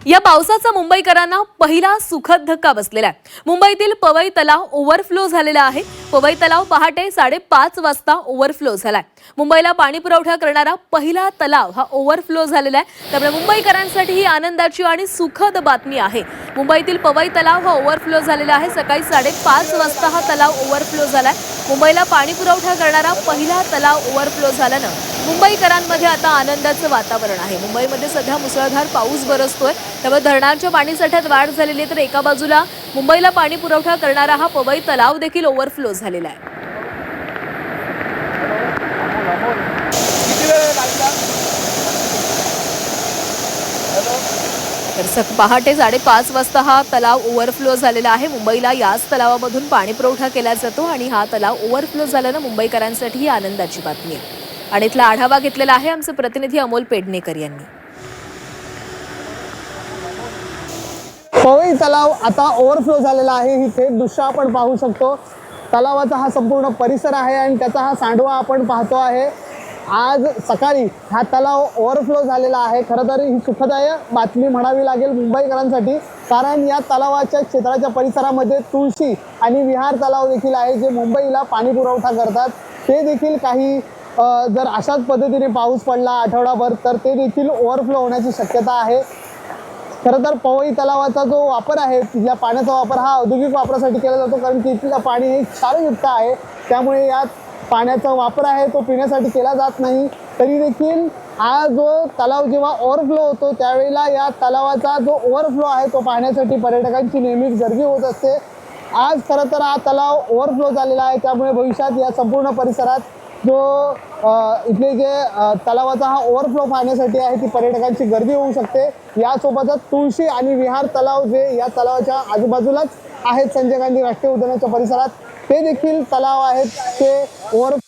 या पावसाचा मुंबईकरांना पहिला सुखद धक्का बसलेला आहे। मुंबईतील पवई तलाव ओव्हरफ्लो झालेला आहे। पवई तलाव पहाटे 5:30 वाजता ओव्हरफ्लो झालाय। मुंबईला पाणी पुरवठा करणारा पहिला तलाव हा ओव्हरफ्लो झालेला आहे। त्यामुळे मुंबईकरांसाठी ही आनंदाची आणि सुखद बातमी आहे। मुंबईतील पवई तलाव हा ओव्हरफ्लो झालेला आहे। सकाळी 5:30 वाजता हा तलाव ओव्हरफ्लो झालाय। मुंबईला पाणी पुरवठा करणारा पहिला तलाव ओव्हरफ्लो झाल्यानं मुंबईकरांमध्ये आता आनंदाचं वातावरण आहे। मुंबईमध्ये सध्या मुसळधार पाऊस बरसतोय, त्यामुळे धरणांच्या पाणीसाठ्यात वाढ झालेली आहे। तर एका बाजूला मुंबईला पाणी पुरवठा करणारा हा पवई तलाव देखील ओव्हरफ्लो झालेला आहे। तर पहाटे 5:30 वाजता हा तलाव ओव्हरफ्लो झालेला आहे। मुंबईला याच तलावामधून पाणी पुरवठा केला जातो आणि हा तलाव ओव्हरफ्लो झाल्यानं मुंबईकरांसाठी ही आनंदाची बातमी आहे। आणि इथला आढावा घेतलेला आहे आमचे प्रतिनिधी अमोल पेडणेकर यांनी। पवई तलाव आता ओव्हरफ्लो झालेला आहे। ही थेट दृश्य आपण पाहू शकतो। तलावाचा हा संपूर्ण परिसर आहे आणि त्याचा हा सांडवा आपण पाहतो आहे। आज सकाळी हा तलाव ओव्हरफ्लो झालेला आहे। खरं तर ही सुखदायक बातमी म्हणावी लागेल मुंबईकरांसाठी, कारण या तलावाच्या क्षेत्राच्या परिसरामध्ये तुळशी आणि विहार तलाव देखील आहे, जे मुंबईला पाणी पुरवठा करतात। ते देखील काही जर अशाच पद्धतीने पाऊस पडला आठवडाभर तर ते देखील ओव्हरफ्लो होण्याची शक्यता आहे। खरं तर पवई तलावाचा जो वापर आहे, या पाण्याचा वापर हा औद्योगिक वापरासाठी केला जातो, कारण की इथलं पाणी हे क्षारयुक्त आहे। त्यामुळे यात पाण्याचा वापर आहे तो पिण्यासाठी केला जात नाही। तरी देखील हा जो तलाव जेव्हा ओव्हरफ्लो होतो त्यावेळेला या तलावाचा जो ओव्हरफ्लो आहे तो पाहण्यासाठी पर्यटकांची नेहमीच गर्दी होत असते। आज खरं तर हा तलाव ओव्हरफ्लो झालेला आहे, त्यामुळे भविष्यात या संपूर्ण परिसरात जो इथले जे तलावाचा हा ओव्हरफ्लो पाहण्यासाठी आहे ती पर्यटकांची गर्दी होऊ शकते। यासोबतच तुळशी आणि विहार तलाव जे या तलावाच्या आजूबाजूलाच आहेत, संजय गांधी राष्ट्रीय उद्यानाच्या परिसरात, ते देखील तलाव आहेत ते ओव्हरफ्लो